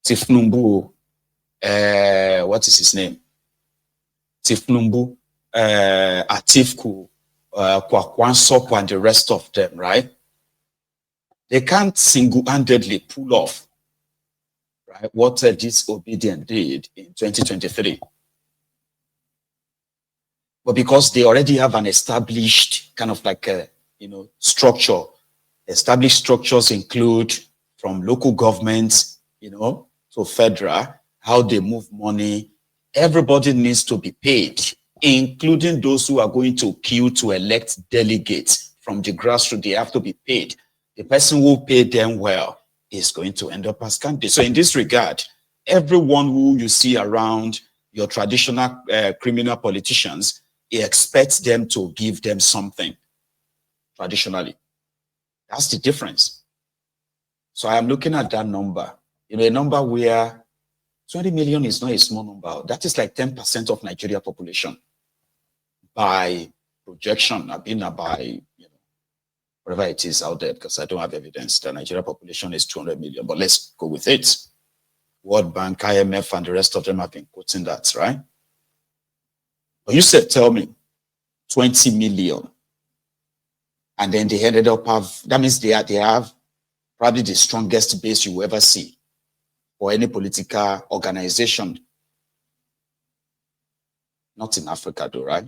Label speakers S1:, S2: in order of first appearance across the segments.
S1: Tifnumbu, what is his name? Tifnumbu, Atifku, Kwakwansop, and the rest of them, right? They can't single-handedly pull off, right, what this Obidients did in 2023. But because they already have an established kind of like a, structure, established structures include from local governments, to federal, how they move money. Everybody needs to be paid, including those who are going to queue to elect delegates from the grassroots. They have to be paid. The person who paid them well is going to end up as candidate. So in this regard, everyone who you see around your traditional criminal politicians, he expects them to give them something traditionally. That's the difference. So I am looking at that number, a number where 20 million is not a small number. That is like 10% of Nigeria population by projection, by whatever it is out there, because I don't have evidence. The Nigeria population is 200 million, but let's go with it. World Bank, IMF, and the rest of them have been quoting that, right? But you said, tell me, 20 million. And then they ended up that means they have probably the strongest base you will ever see for any political organization. Not in Africa though, right?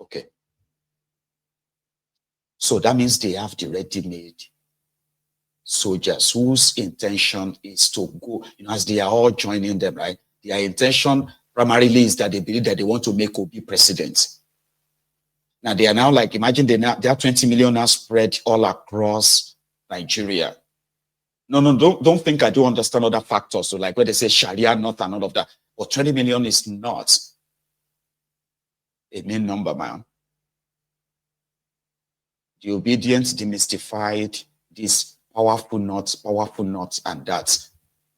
S1: Okay. So that means they have the ready-made soldiers whose intention is to go, as they are all joining them, right? Their intention primarily is that they believe that they want to make Obi president. Now they are now like, imagine they are 20 million now spread all across Nigeria. No, don't think I don't understand other factors. So like where they say Sharia not and all of that. But 20 million is not a main number, man. The Obidients demystified this powerful not, and that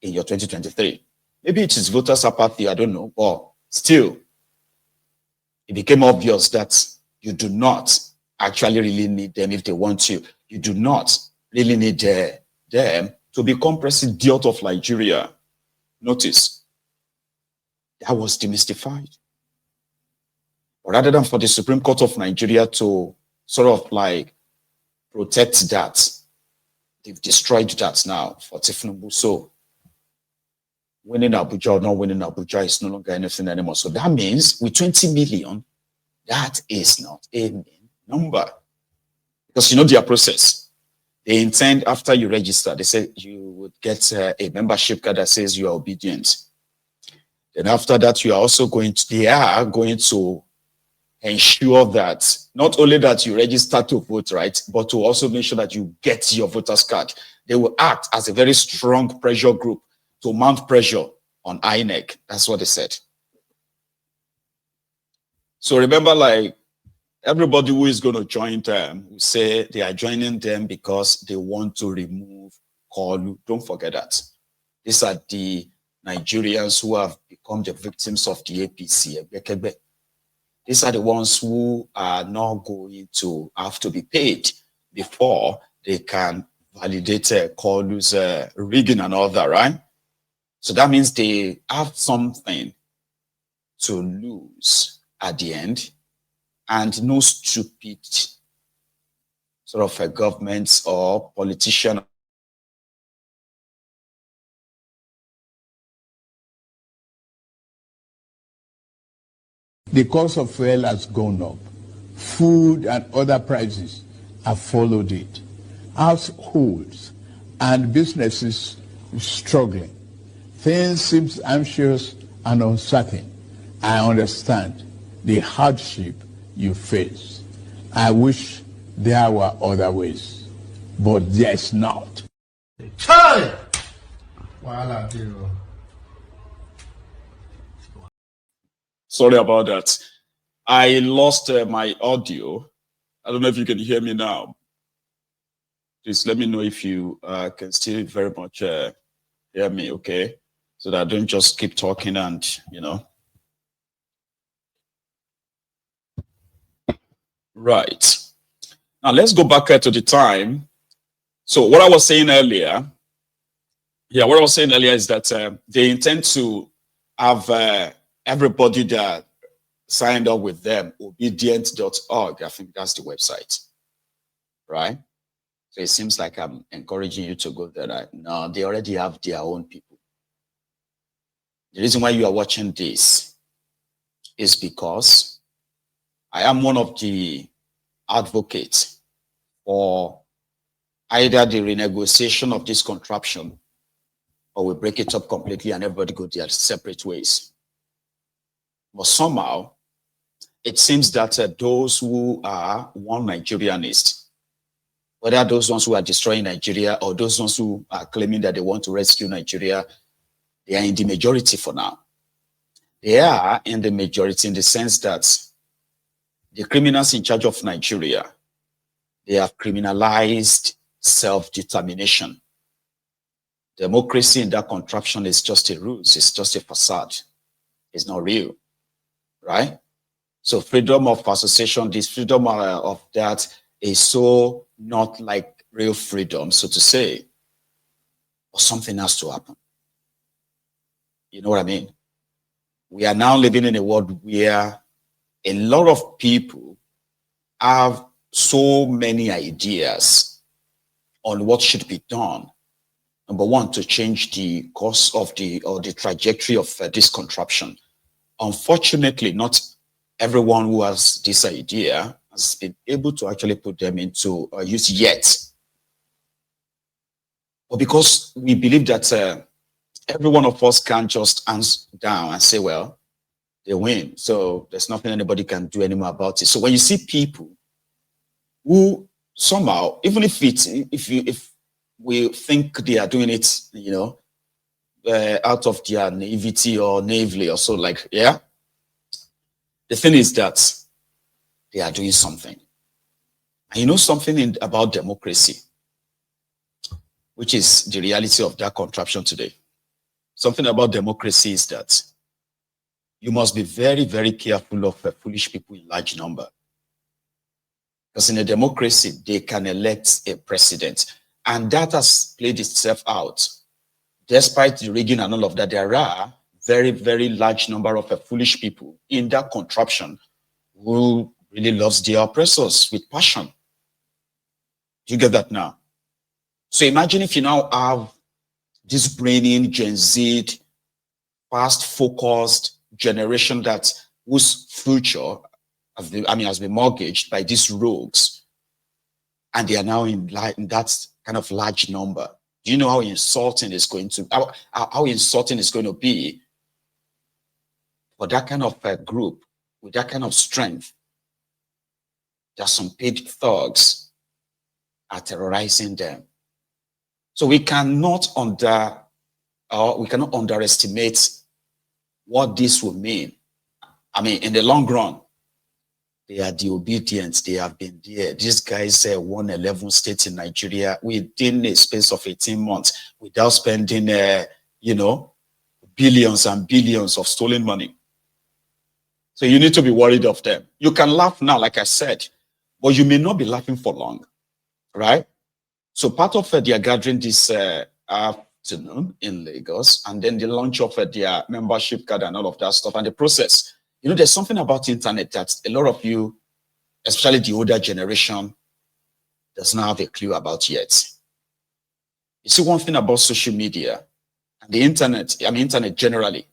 S1: in your 2023. Maybe it is voters' apathy, I don't know, but still, it became obvious that you do not actually really need them if they want you. You do not really need them to become president of Nigeria. Notice, that was demystified. But rather than for the Supreme Court of Nigeria to sort of like protect that, they've destroyed that now for Tifnumbu. So winning Abuja or not winning Abuja is no longer anything anymore. So that means with 20 million, that is not a main number. Because their process. They intend after you register, they say you would get a membership card that says you are obedient. Then after that, they are going to ensure that not only that you register to vote, right, but to also make sure that you get your voter's card. They will act as a very strong pressure group to mount pressure on INEC. That's what they said. So remember, like, everybody who is going to join them will say they are joining them because they want to remove Kolu. Don't forget that. These are the Nigerians who have become the victims of the APC. These are the ones who are not going to have to be paid before they can validate Kolu's rigging and all that, right? So that means they have something to lose at the end, and no stupid sort of a government or politician
S2: The cost of fuel has gone up. Food and other prices have followed it. Households and businesses struggling. Things seem anxious and uncertain. I understand the hardship you face. I wish there were other ways, but there's not.
S3: Chai!
S1: Sorry about that. I lost my audio. I don't know if you can hear me now. Please let me know if you can still very much hear me, okay? So that I don't just keep talking and, Right. Now let's go back to the time. So what I was saying earlier, Yeah, what I was saying earlier is that they intend to have everybody that signed up with them, Obidients.org. I think that's the website, right? So it seems like I'm encouraging you to go there. Right? No, they already have their own people. The reason why you are watching this is because I am one of the advocates for either the renegotiation of this contraption or we break it up completely and everybody go their separate ways. But somehow, it seems that those who are one Nigerianists, whether those ones who are destroying Nigeria or those ones who are claiming that they want to rescue Nigeria, they are in the majority for now. They are in the majority in the sense that the criminals in charge of Nigeria, they have criminalized self-determination. Democracy in that contraption is just a ruse, it's just a facade. It's not real, right? So freedom of association, this freedom of that is so not like real freedom, so to say, or something has to happen. You know what I mean? We are now living in a world where a lot of people have so many ideas on what should be done. Number one, to change the course of the trajectory of this contraption. Unfortunately, not everyone who has this idea has been able to actually put them into use yet. But because we believe that every one of us can just answer down and say, well, they win, so there's nothing anybody can do anymore about it. So when you see people who somehow, even if we think they are doing it, you know, out of their naivety or naively or so, like, yeah, the thing is that they are doing something. And you know something about democracy, which is the reality of that contraption today. Something about democracy is that you must be very, very careful of foolish people in large number. Because in a democracy, they can elect a president. And that has played itself out. Despite the rigging and all of that, there are very, very large number of foolish people in that contraption who really loves their oppressors with passion. Do you get that now? So imagine if you now have this brainy Gen Z, fast-focused generation that whose future has been mortgaged by these rogues, and they are now in that kind of large number. Do you know how insulting it's going to how insulting it's going to be for that kind of group with that kind of strength? There's some paid thugs are terrorizing them. So we cannot underestimate what this will mean. I mean, in the long run, they are the Obidients. They have been there. These guys won 11 states in Nigeria within a space of 18 months without spending, you know, billions and billions of stolen money. So you need to be worried of them. You can laugh now, like I said, but you may not be laughing for long, right? So part of their gathering this afternoon in Lagos, and then the launch of their membership card and all of that stuff, and the process. You know, there's something about internet that a lot of you, especially the older generation, does not have a clue about yet. You see, one thing about social media and the internet, I mean, internet generally,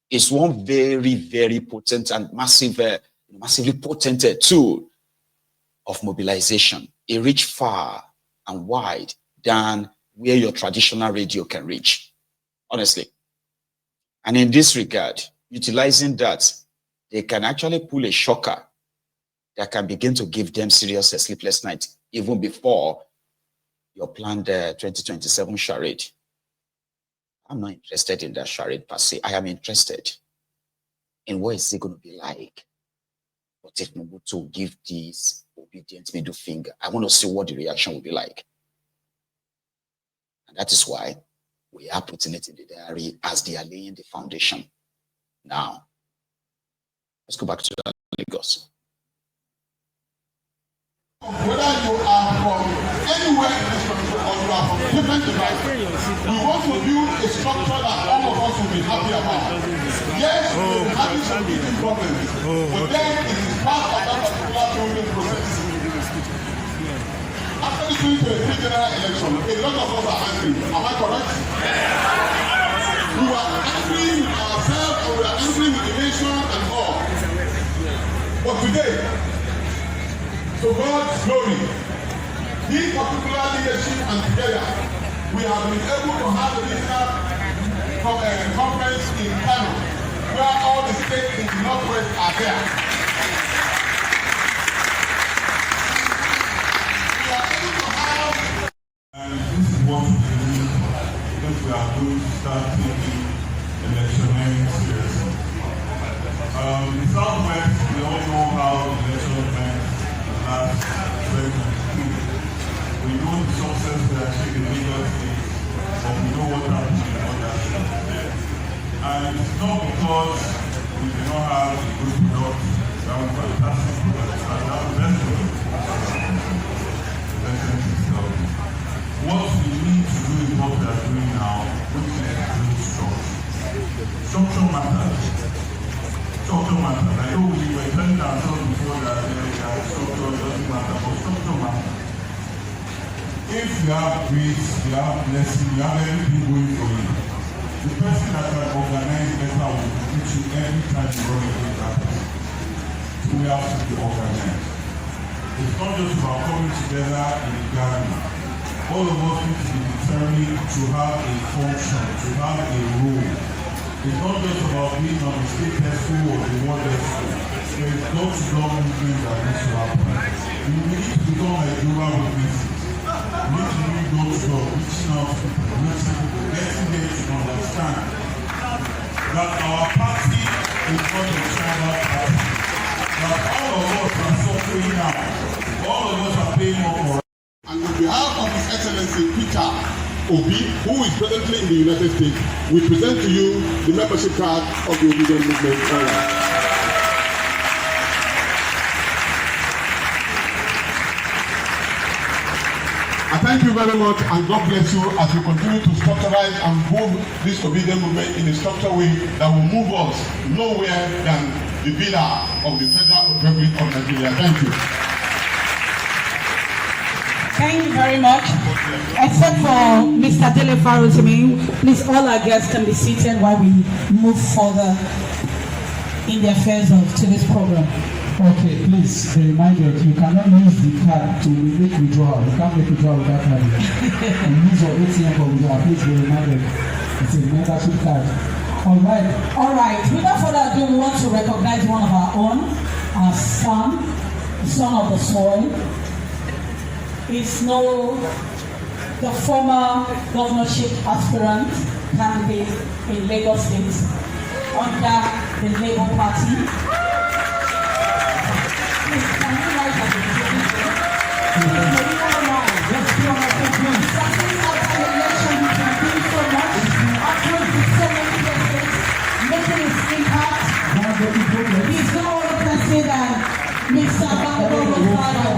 S1: is one very, very potent and massively potent tool of mobilization. It reaches far and wide than where your traditional radio can reach, honestly. And in this regard, utilizing that, they can actually pull a shocker that can begin to give them serious sleepless nights even before your planned 2027 charade. I'm not interested in that charade per se. I am interested in what is it going to be like. But if Mobutu give this obedient middle finger, I want to see what the reaction will be like. And that is why we are putting it in the diary as they are laying the foundation. Now, let's go back to Lagos.
S2: Whether you are from anywhere in this country or you are from different devices, we want to build
S3: a structure that all of us will be happy about. Yes, we will be having some teething problems, but then it is part of that particular building process. After the 2023 general election, a lot of us are angry. Am I correct? We were angry with ourselves and we are angry with the nation and all. But today, to God's glory, this particular leadership and together, we have been able to have a regional conference in Kano, where all the states in the Northwest are there. We are able to have, and this is what we do if we are going to start taking electioneering seriously. The Southwest, we all know how the election went last 2022. We know the success we achieved in Lagos State, but we know what happened in other states. And it's not because we do not have a good product, we have a fantastic product, and we have the best product. What we need to do is what we are doing now, which is build structure. Structure matters. Structure matters. I know we were telling ourselves before that structure doesn't matter, but structure matters. If you have grades, you have blessing, you have everything going for you, the person that can organize better will teach you every time you run into that person. So we have to be organized. It's not just about coming together in a gathering. All of us need to be determined to have a function, to have a role. It's not just about being on the state expo or the world expo. There is door-to-door movement that needs to happen. We need to become like global witnesses. We need to be door-to-door, reaching out to people, getting them to understand that our party is not a tribal party. That all of us are suffering now. All of us are paying more for. And on behalf of His Excellency Peter Obi, who is presently in the United States, we present to you the membership card of the Obedient Movement. I thank you very much and God bless you as we continue to structuralize and move this Obedient Movement in a structured way that will move us nowhere than the villa of the Federal Republic of Nigeria. Thank you.
S4: Thank you very much. Except for Mr. Dele Farotimi, please all our guests can be seated while we move further in the affairs of today's program.
S5: Okay, please be reminded you cannot use the card to make withdrawal. You can't make withdrawal without card. And use your ATM for withdrawal. Please be reminded it's a membership card. All right. Without further ado, we want to recognize one of our own, our son of the soil. Is the former governorship aspirant candidate in Lagos State under the Labour Party. Please, can you rise at the beginning? Let's be on the phone. Success after the election, we can do so much. After so many presidents making his impact. He's not all the president that Mr. Bangor was part of.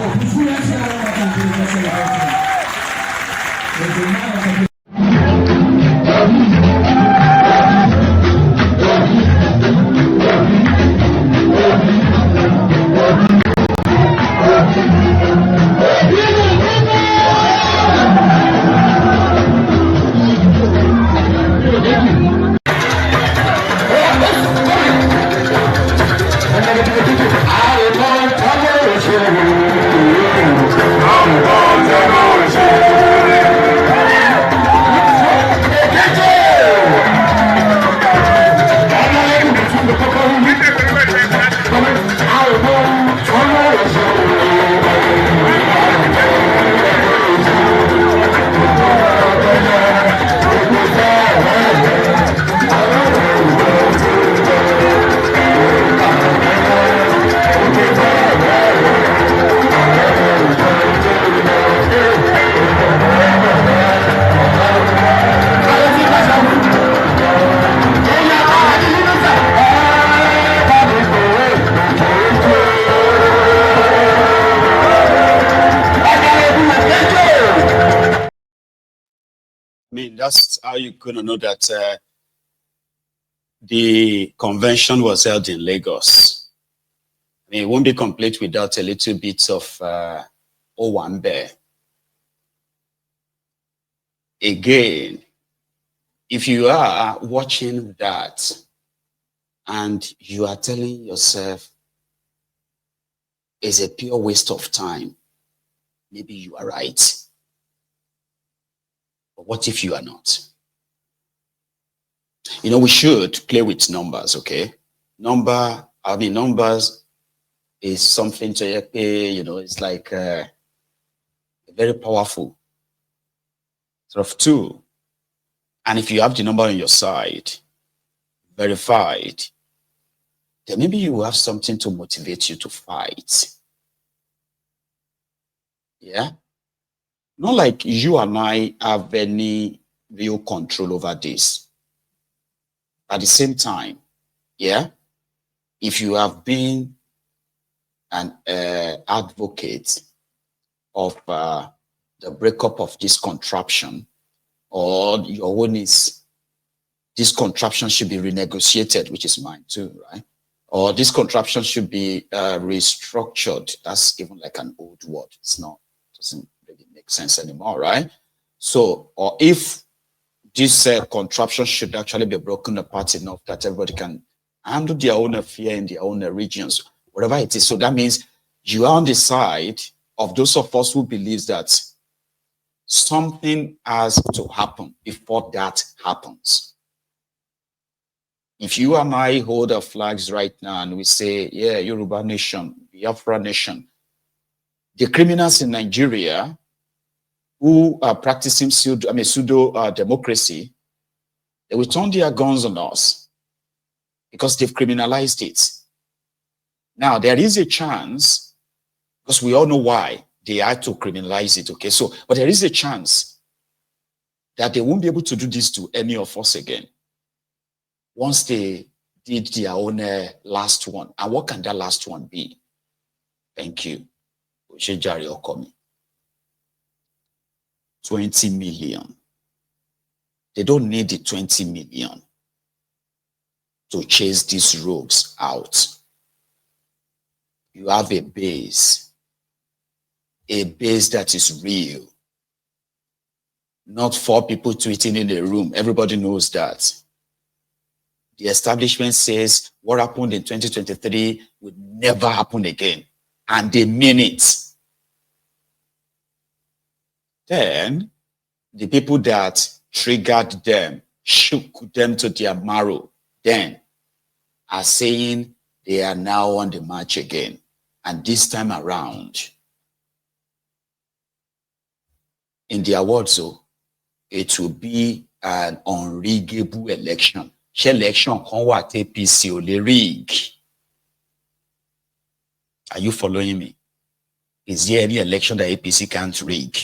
S1: That's how you're going to know that the convention was held in Lagos. I mean, it won't be complete without a little bit of Owambe. Again, if you are watching that and you are telling yourself it's a pure waste of time, maybe you are right. But what if you are not? You know, we should play with numbers, okay? Numbers is something to pay, you know, it's like a very powerful sort of tool. And if you have the number on your side, verified, then maybe you will have something to motivate you to fight. Yeah? Not like you and I have any real control over this. At the same time, yeah, if you have been an advocate of the breakup of this contraption, or your own is this contraption should be renegotiated, which is mine too, right? Or this contraption should be restructured. That's even like an old word. It's not, doesn't really make sense anymore, right? So, or if this contraption should actually be broken apart enough that everybody can handle their own affair in their own regions, whatever it is. So that means you are on the side of those of us who believes that something has to happen before that happens. If you and I hold our flags right now and we say, yeah, Yoruba nation, Biafra nation, the criminals in Nigeria who are practicing pseudo democracy, they will turn their guns on us because they've criminalized it. Now, there is a chance, because we all know why they had to criminalize it, okay? So, but there is a chance that they won't be able to do this to any of us again once they did their own last one. And what can that last one be? Thank you. 20 million. They don't need the 20 million to chase these rogues out. You have a base that is real. Not 4 people tweeting in a room. Everybody knows that. The establishment says what happened in 2023 would never happen again. And they mean it. Then the people that triggered them, shook them to their marrow, then are saying they are now on the march again. And this time around, in their words, it will be an unriggable election. Election APC o le rig. Are you following me? Is there any election that APC can't rig?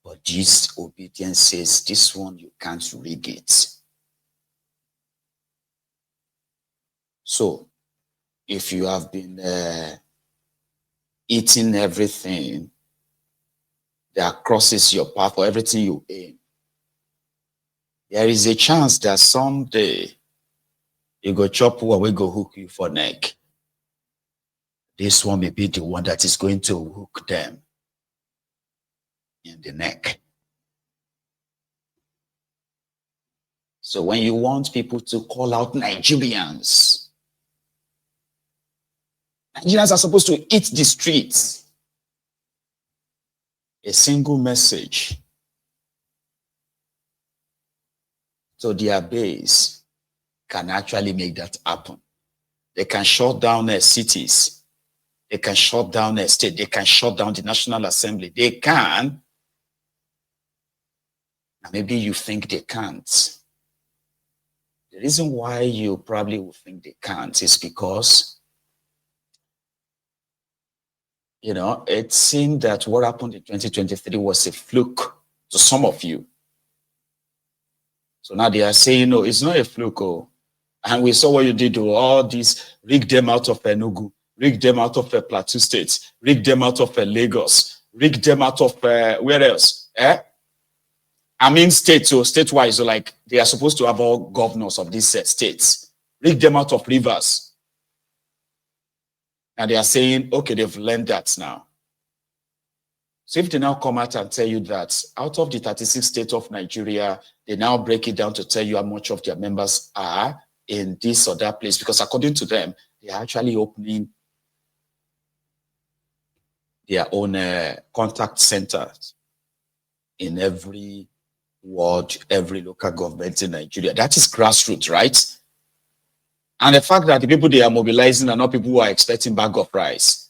S1: But this Obidients says this one you can't rig it. So, if you have been eating everything that crosses your path or everything you aim, there is a chance that someday you go chop or we go hook you for neck. This one may be the one that is going to hook them in the neck. So when you want people to call out Nigerians are supposed to eat the streets. A single message to their base can actually make that happen. They can shut down their cities. They can shut down their state. They can shut down the National Assembly. They can. And maybe you think they can't. The reason why you probably will think they can't is because, you know, it seemed that what happened in 2023 was a fluke to some of you. So now they are saying, no, it's not a fluke. Oh. And we saw what you did to all these, rig them out of Enugu, rig them out of Plateau State, rig them out of Lagos, rig them out of where else? I mean state, so state-wise, so like they are supposed to have all governors of these states, rig them out of rivers. And they are saying, okay, they've learned that now. So if they now come out and tell you that out of the 36 states of Nigeria, they now break it down to tell you how much of their members are in this or that place, because according to them, they are actually opening their own contact centers in every ward, every local government in Nigeria. That is grassroots, right? And the fact that the people they are mobilizing are not people who are expecting bag of rice.